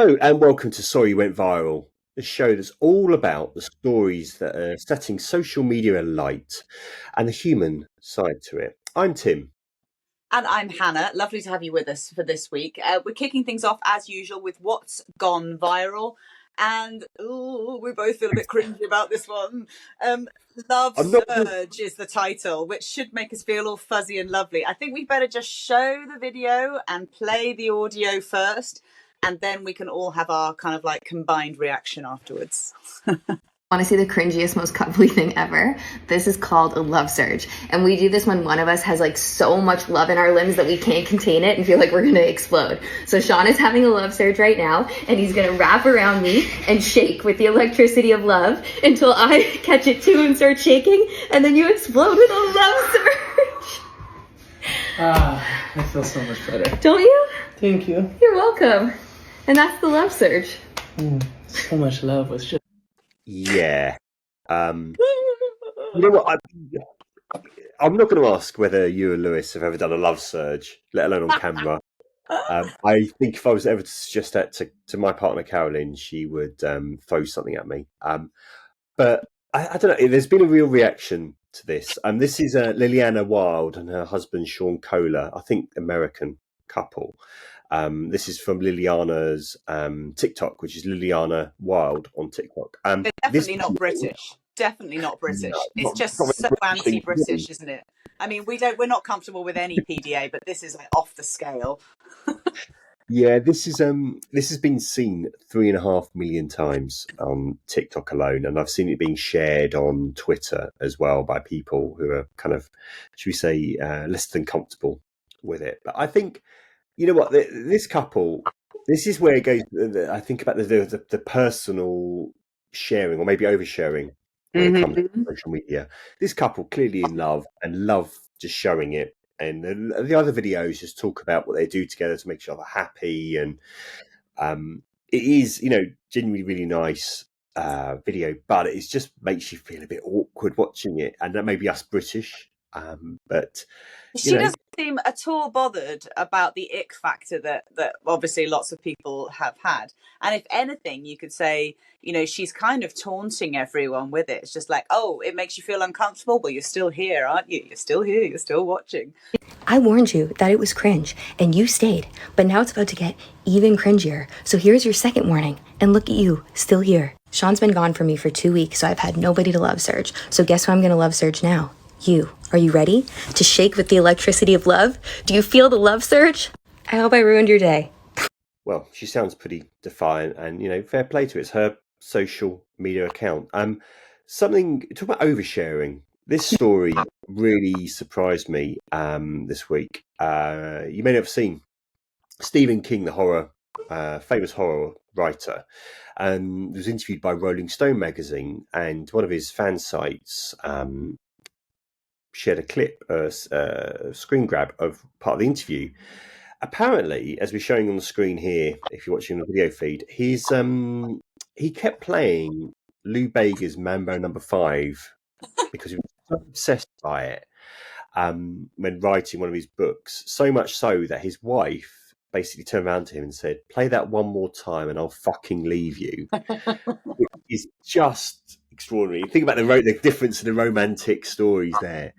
Hello and welcome to Sorry You Went Viral, the show that's all about the stories that are setting social media alight and the human side to it. I'm Tim. And I'm Hannah. Lovely to have you with us for this week. We're kicking things off as usual with what's gone viral. And we both feel a bit cringy about this one. Love I'm not. Surge is the title, which should make us feel all fuzzy and lovely. I think we better just show the video and play the audio first, and then we can all have our kind of like combined reaction afterwards. Want to see the cringiest, most cuddly thing ever? This is called a love surge. And we do this when one of us has like so much love in our limbs that we can't contain it and feel like we're going to explode. So Sean is having a love surge right now, and he's going to wrap around me and shake with the electricity of love until I catch it too and start shaking, and then you explode with a love surge. I feel so much better. Don't you? Thank you. You're welcome. And that's the love surge. So much love was just... Yeah. You know what? I'm not going to ask whether you and Lewis have ever done a love surge, let alone on camera. I think if I was ever to suggest that to my partner Carolyn, she would throw something at me. But I don't know. There's been a real reaction to this. This is Liliana Wilde and her husband Sean Kohler, I think American couple. This is from Liliana's TikTok, which is Liliana Wilde on TikTok. They're definitely not British. Definitely not British. No, it's just so anti-British, isn't it? I mean, we're not comfortable with any PDA, but this is like off the scale. Yeah, this has been seen 3.5 million times on TikTok alone, and I've seen it being shared on Twitter as well by people who are kind of, should we say, less than comfortable with it. But I think, you know what, this couple, this is where it goes. I think about the personal sharing or maybe oversharing when it comes to social media. This couple clearly in love and love just showing it. And the other videos just talk about what they do together to make sure they're happy. And it is, genuinely really nice video, but it just makes you feel a bit awkward watching it. And that may be us British. But she doesn't seem at all bothered about the ick factor that obviously lots of people have had. And if anything, you could say, she's kind of taunting everyone with it. It's just like, oh, it makes you feel uncomfortable. Well, you're still here, aren't you? You're still here. You're still watching. I warned you that it was cringe, and you stayed. But now it's about to get even cringier. So here's your second warning. And look at you, still here. Sean's been gone from me for 2 weeks, so I've had nobody to love surge. So guess who I'm going to love surge now? You. Are you ready to shake with the electricity of love? Do you feel the love surge? I hope I ruined your day. Well, she sounds pretty defiant, and fair play to it. It's her social media account. Talk about oversharing. This story really surprised me this week. You may have seen Stephen King, the famous horror writer, was interviewed by Rolling Stone magazine, and one of his fan sites shared a clip, a screen grab of part of the interview. Apparently, as we're showing on the screen here, if you're watching the video feed, he kept playing Lou Bega's Mambo No5 because he was so obsessed by it when writing one of his books. So much so that his wife basically turned around to him and said, "Play that one more time and I'll fucking leave you." Which is just extraordinary. Think about the difference in the romantic stories there.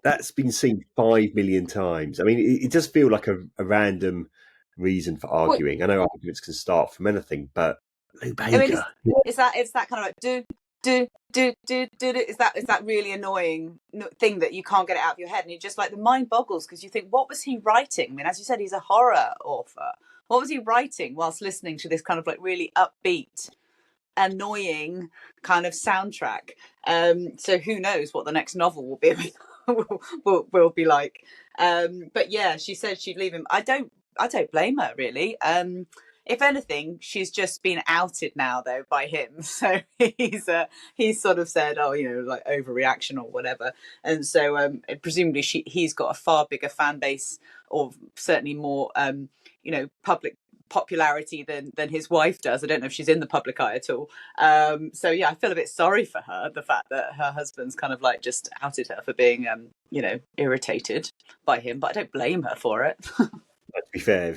That's been seen 5 million times. I mean, it does feel like a random reason for arguing. I know arguments can start from anything, but Lou Bega. I mean, it's that kind of like do. Is that really annoying thing that you can't get it out of your head, and you just like the mind boggles because you think, what was he writing? I mean, as you said, he's a horror author. What was he writing whilst listening to this kind of like really upbeat, annoying kind of soundtrack? So who knows what the next novel will be will be like. But yeah, she said she'd leave him. I don't blame her really. If anything, she's just been outed now though by him. So he's sort of said, oh, like overreaction or whatever. And so presumably he's got a far bigger fan base, or certainly more public popularity than his wife does. I don't know if she's in the public eye at all. So yeah, I feel a bit sorry for her, the fact that her husband's kind of like just outed her for being irritated by him, but I don't blame her for it. To be fair,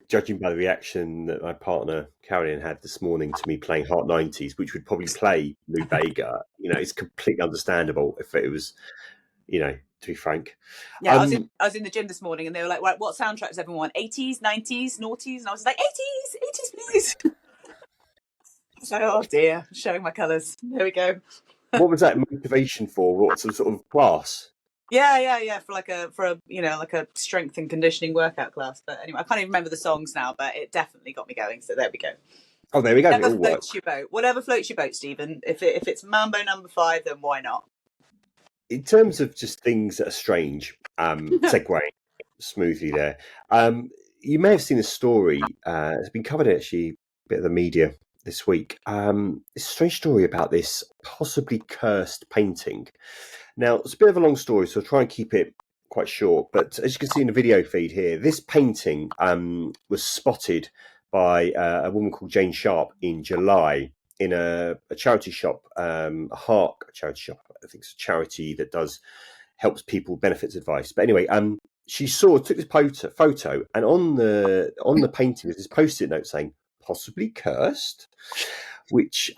judging by the reaction that my partner Carolyn had this morning to me playing Heart 90s, which would probably play Lou Bega, it's completely understandable if it was, to be frank. Yeah, I was in the gym this morning and they were like, right, what soundtrack does everyone want? 80s, 90s, noughties? And I was like, 80s, please. I was like, oh dear, showing my colours. There we go. What was that motivation for? What sort of class? Yeah. For a strength and conditioning workout class. But anyway, I can't even remember the songs now, but it definitely got me going. So there we go. Oh, there we go. Whatever floats your boat. Whatever floats your boat, Stephen. If it's Mambo No. 5, then why not? In terms of just things that are strange, segueing smoothly there. You may have seen a story. It's been covered actually a bit of the media this week. It's a strange story about this possibly cursed painting. Now, it's a bit of a long story, so I'll try and keep it quite short. But as you can see in the video feed here, this painting was spotted by a woman called Jane Sharp in July in a charity shop, a Hark charity shop. I think it's a charity that helps people benefits advice. But anyway, she took this photo, and on the painting there's this post-it note saying possibly cursed, which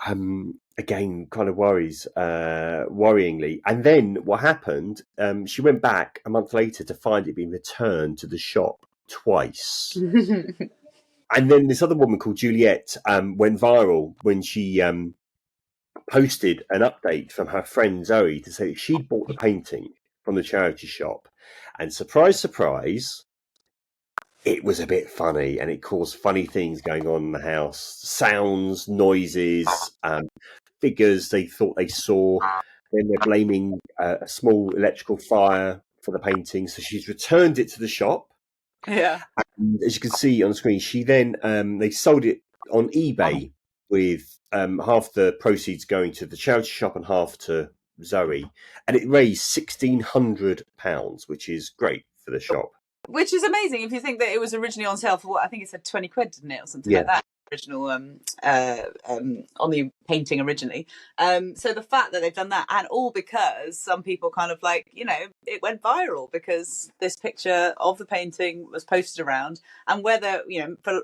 again kind of worryingly. And then what happened? She went back a month later to find it being returned to the shop twice. And then this other woman called Juliet went viral when she posted an update from her friend Zoe to say that she'd bought the painting from the charity shop. And surprise, surprise, it was a bit funny and it caused funny things going on in the house. Sounds, noises, figures they thought they saw. Then they're blaming a small electrical fire for the painting. So she's returned it to the shop. Yeah. And as you can see on the screen, she then they sold it on eBay with half the proceeds going to the charity shop and half to Zoe, and it raised £1,600, which is great for the shop. Which is amazing if you think that it was originally on sale for what I think it said £20, didn't it, or something like that? Original on the painting originally. So the fact that they've done that, and all because some people kind of it went viral because this picture of the painting was posted around, and whether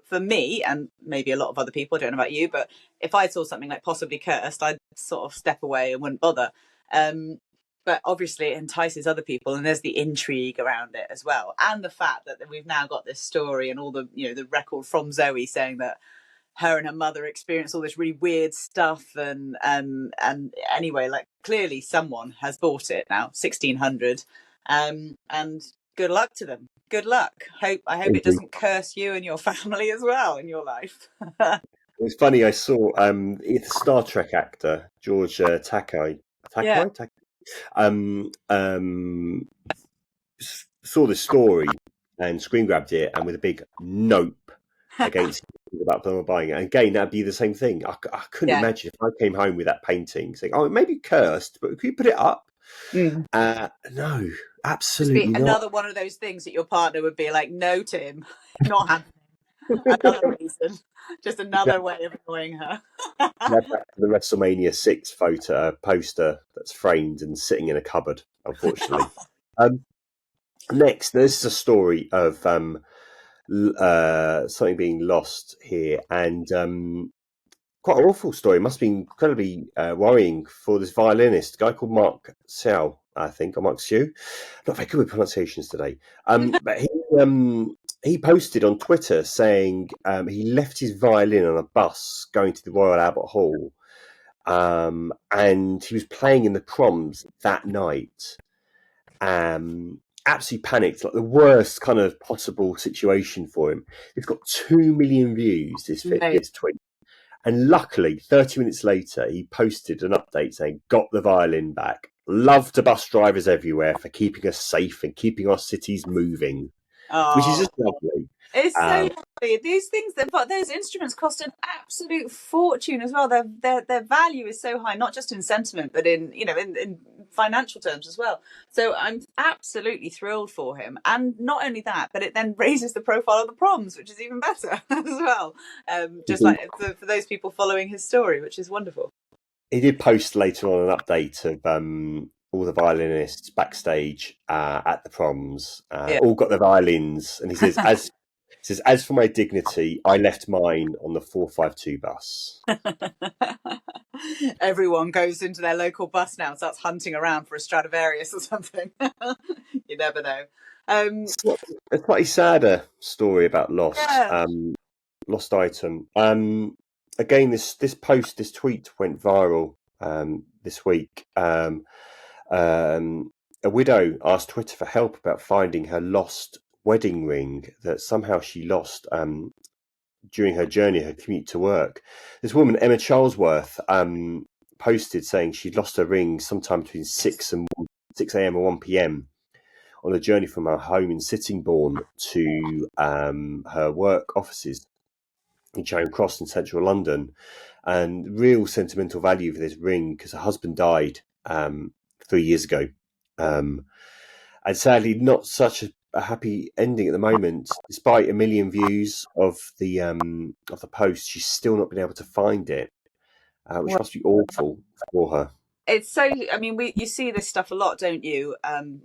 for me and maybe a lot of other people, I don't know about you, but if I saw something like possibly cursed, I'd sort of step away and wouldn't bother. But obviously it entices other people, and there's the intrigue around it as well, and the fact that we've now got this story and all the the record from Zoe saying that her and her mother experienced all this really weird stuff, and anyway, clearly someone has bought it now, 1,600, and good luck to them. Good luck. I hope it doesn't curse you and your family as well in your life. It's funny. I saw the Star Trek actor George Takei. Saw this story and screen grabbed it, and with a big nope against about them buying it. And again, that'd be the same thing. I couldn't imagine if I came home with that painting saying, "Oh, it may be cursed, but could you put it up?" No, absolutely not. Another one of those things that your partner would be like, "No, Tim, not happening." Another reason, just another way of annoying her. The WrestleMania 6 poster that's framed and sitting in a cupboard, unfortunately. Next, there's a story of something being lost here, and quite an awful story. It must be incredibly worrying for this violinist, a guy called Mark Sew, I think, or Mark Sew. Not very good with pronunciations today. But he posted on Twitter saying he left his violin on a bus going to the Royal Albert Hall, and he was playing in the Proms that night. Absolutely panicked, like the worst kind of possible situation for him. It's got 2 million views, this tweet. And luckily, 30 minutes later, he posted an update saying, "Got the violin back. Love to bus drivers everywhere for keeping us safe and keeping our cities moving." Which is just lovely. It's so lovely. These things, those instruments cost an absolute fortune as well. Their value is so high, not just in sentiment, but in financial terms as well. So I'm absolutely thrilled for him. And not only that, but it then raises the profile of the Proms, which is even better as well. Just like for those people following his story, which is wonderful. He did post later on an update of all the violinists backstage at the Proms, all got their violins, and he says, says, as for my dignity, I left mine on the 452 bus. Everyone goes into their local bus now and starts hunting around for a Stradivarius or something. You never know. A slightly sadder story about lost Yeah. lost item. Again, this tweet went viral this week. A widow asked Twitter for help about finding her lost wedding ring that somehow she lost during her journey, her commute to work. This woman, Emma Charlesworth, posted saying she'd lost her ring sometime between 6 a.m. and 1 p.m. on a journey from her home in Sittingbourne to her work offices in Charing Cross in central London. And real sentimental value for this ring because her husband died 3 years ago. And sadly, not such a happy ending at the moment. Despite 1 million views of the post, she's still not been able to find it, which must be awful for her. It's so, I mean, you see this stuff a lot, don't you?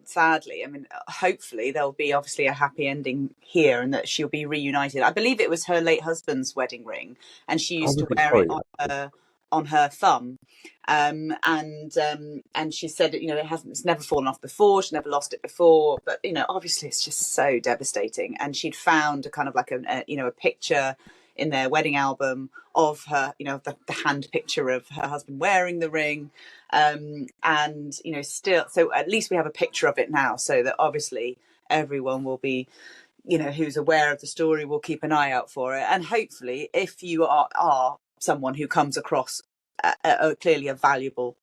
Sadly, I mean, hopefully there'll be obviously a happy ending here and that she'll be reunited. I believe it was her late husband's wedding ring, and she used to wear it on her thumb. And she said, you know, it's never fallen off before. She's never lost it before, but you know, obviously it's just so devastating. And she'd found a kind of like a picture in their wedding album of her, you know, the hand picture of her husband wearing the ring. And, you know, still, so at least we have a picture of it now, so that obviously everyone will be, you know, who's aware of the story will keep an eye out for it. And hopefully, if you are someone who comes across clearly a valuable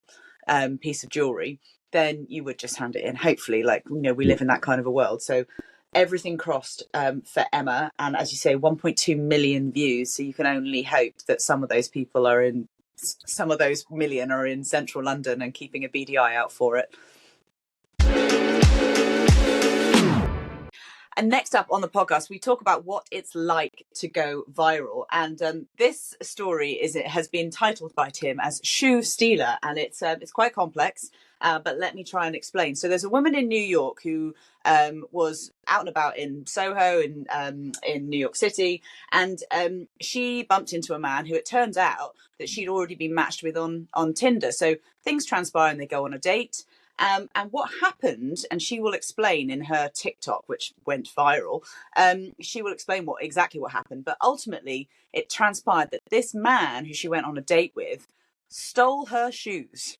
piece of jewelry, then you would just hand it in. Hopefully, like, you know, we live in that kind of a world. So everything crossed for Emma. And as you say, 1.2 million views. So you can only hope that some of those people are in, some of those million are in central London and keeping a beady eye out for it. And next up on the podcast, we talk about what it's like to go viral. And this story has been titled by Tim as Shoe Stealer, and it's quite complex. But let me try and explain. So there's a woman in New York who was out and about in Soho in New York City, and she bumped into a man who it turns out that she'd already been matched with on Tinder. So things transpire and they go on a date. And what happened, and she will explain in her TikTok, which went viral, she will explain exactly what happened. But ultimately, it transpired that this man who she went on a date with stole her shoes.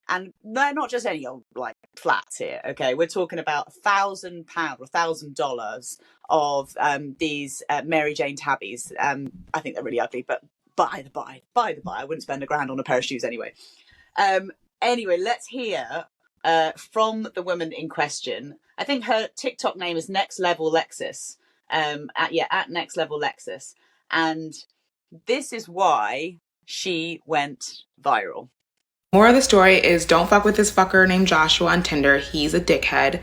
And they're not just any old like flats here, okay? We're talking about £1,000 or $1,000 of these Mary Jane tabbies. I think they're really ugly, but by the by, I wouldn't spend £1,000 on a pair of shoes anyway. Anyway, let's hear from the woman in question. I think her TikTok name is Next Level Lexus. At Next Level Lexus. And this is why she went viral. More of the story is don't fuck with this fucker named Joshua on Tinder. He's a dickhead.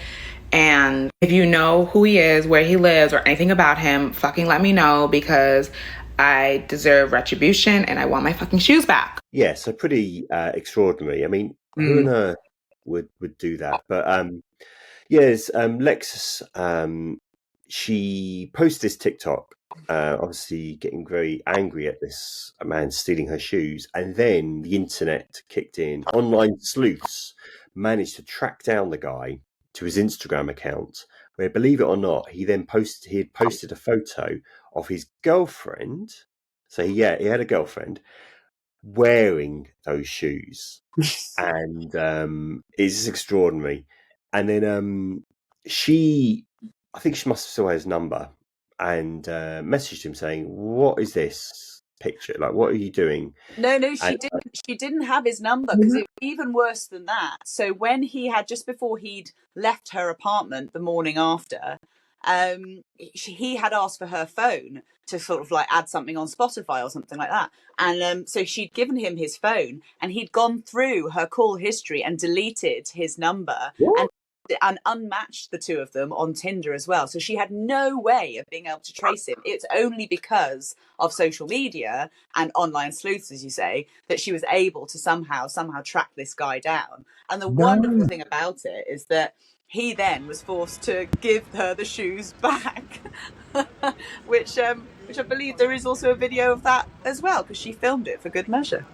And if you know who he is, where he lives, or anything about him, fucking let me know because I deserve retribution and I want my fucking shoes back. Yeah, so pretty extraordinary. I mean, who on earth would do that? But yes, Lexus, she posted this TikTok, obviously getting very angry at this man stealing her shoes, and then the internet kicked in. Online sleuths managed to track down the guy to his Instagram account, where, believe it or not, he had posted a photo of his girlfriend. So yeah, he had a girlfriend wearing those shoes, and it's just extraordinary. And then I think she must have still had his number and messaged him saying, "What is this picture? Like, what are you doing?" No, she didn't. She didn't have his number because it was even worse than that. So when just before he'd left her apartment the morning after, he had asked for her phone to sort of like add something on Spotify or something like that. And so she'd given him his phone, and he'd gone through her call history and deleted his number. What? And unmatched the two of them on Tinder as well. So she had no way of being able to trace him. It's only because of social media and online sleuths, as you say, that she was able to somehow track this guy down. And the wonderful thing about it is that he then was forced to give her the shoes back, which I believe there is also a video of that as well, because she filmed it for good measure.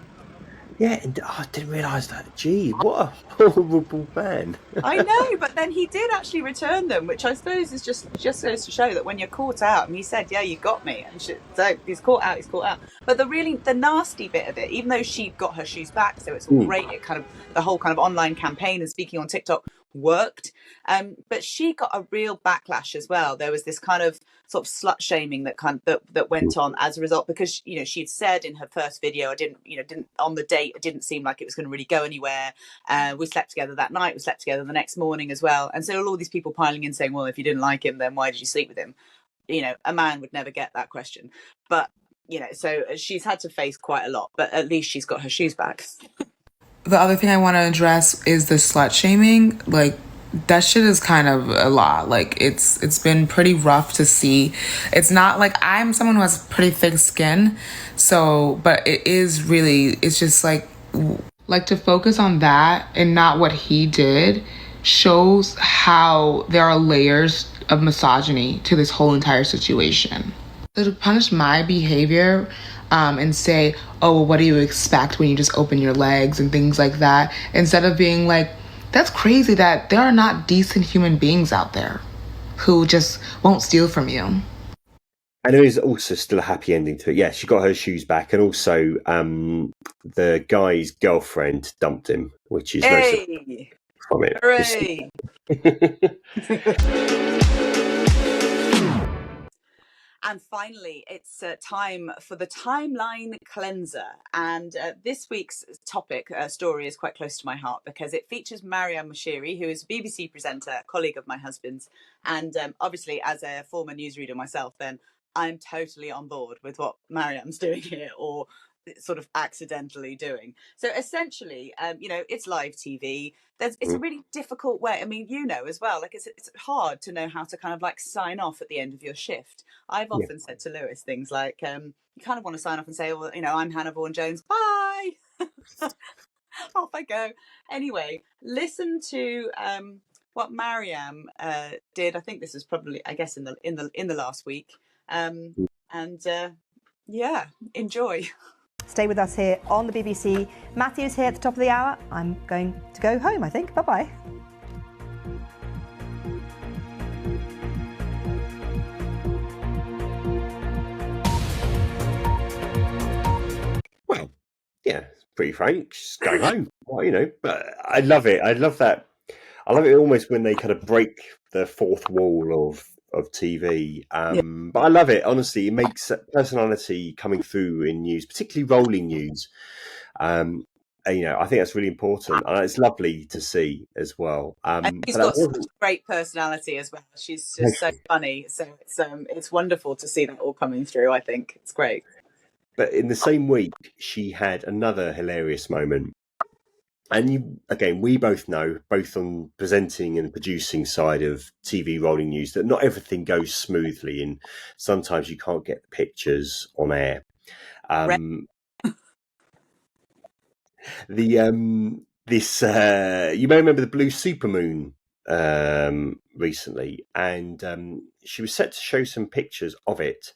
Yeah, and I didn't realise that. Gee, what a horrible man. I know, but then he did actually return them, which I suppose is just goes to show that when you're caught out, and he said, "Yeah, you got me," and so he's caught out, he's caught out. But the nasty bit of it, even though she got her shoes back, so it's all great. It kind of the whole kind of online campaign and speaking on TikTok worked, but she got a real backlash as well. There was this kind of sort of slut shaming that went on as a result, because she'd said in her first video, I didn't on the date, it didn't seem like it was going to really go anywhere. We slept together that night, we slept together the next morning as well, and so all these people piling in saying, well, if you didn't like him, then why did you sleep with him? A man would never get that question, but so she's had to face quite a lot, but at least she's got her shoes back. The other thing I want to address is the slut shaming. Like, that shit is kind of a lot. Like, it's been pretty rough to see. It's not like I'm someone who has pretty thick skin, so, but it is really, it's just like to focus on that and not what he did shows how there are layers of misogyny to this whole entire situation. So to punish my behavior and say, oh, well, what do you expect when you just open your legs and things like that, instead of being like, that's crazy that there are not decent human beings out there who just won't steal from you. And there is also still a happy ending to it. Yeah, she got her shoes back, and also the guy's girlfriend dumped him, which is no from it. Hooray! And finally, it's time for the timeline cleanser. And this week's story is quite close to my heart because it features Maryam Moshiri, who is a BBC presenter, colleague of my husband's. And obviously, as a former newsreader myself, then I'm totally on board with what Maryam's doing here, or sort of accidentally doing. So essentially, it's live TV. It's a really difficult way. I mean, as well, like it's hard to know how to kind of like sign off at the end of your shift. I've often said to Lewis things like, you kind of want to sign off and say, well, I'm Hannah Vaughan-Jones. Bye. Off I go. Anyway, listen to what Maryam did. I think this was probably, I guess, in the last week. Enjoy. Stay with us here on the BBC. Matthew's here at the top of the hour. I'm going to go home, I think. Bye-bye. Well, yeah, pretty frank. Just going home. Well, but I love it. I love that. I love it almost when they kind of break the fourth wall of TV. But I love it. Honestly, it makes personality coming through in news, particularly rolling news. I think that's really important, and it's lovely to see as well. She's got such a great personality as well. She's just so funny. So it's wonderful to see that all coming through. I think it's great. But in the same week, she had another hilarious moment. And we both know, both on presenting and producing side of TV rolling news, that not everything goes smoothly, and sometimes you can't get the pictures on air. You may remember the blue supermoon recently, and she was set to show some pictures of it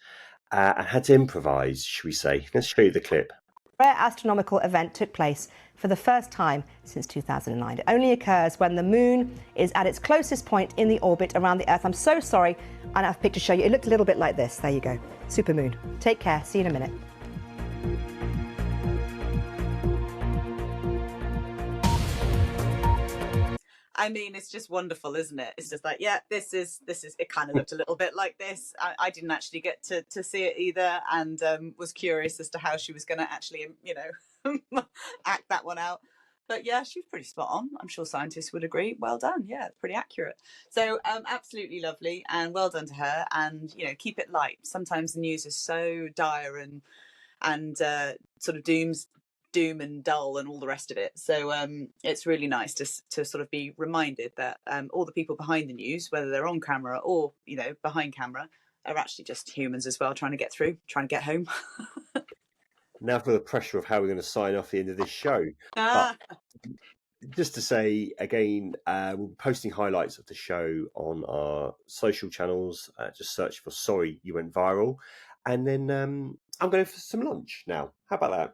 and had to improvise, should we say. Let's show you the clip. A rare astronomical event took place for the first time since 2009. It only occurs when the moon is at its closest point in the orbit around the Earth. I'm so sorry, I don't have a picture to show you. It looked a little bit like this. There you go. Supermoon. Take care. See you in a minute. I mean, it's just wonderful, isn't it? It's just like, yeah, this is. It kind of looked a little bit like this. I didn't actually get to see it either, and was curious as to how she was going to actually, act that one out. But yeah, she was pretty spot on. I'm sure scientists would agree. Well done. Yeah, pretty accurate. So absolutely lovely, and well done to her. And keep it light. Sometimes the news is so dire and sort of doom and dull and all the rest of it. So it's really nice to sort of be reminded that all the people behind the news, whether they're on camera or behind camera, are actually just humans as well, trying to get through, trying to get home. Now for the pressure of how we're going to sign off the end of this show. But just to say again, we'll be posting highlights of the show on our social channels. Just search for "Sorry You Went Viral," and then I'm going for some lunch now. How about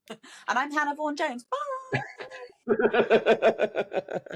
And I'm Hannah Vaughan Jones. Bye. that?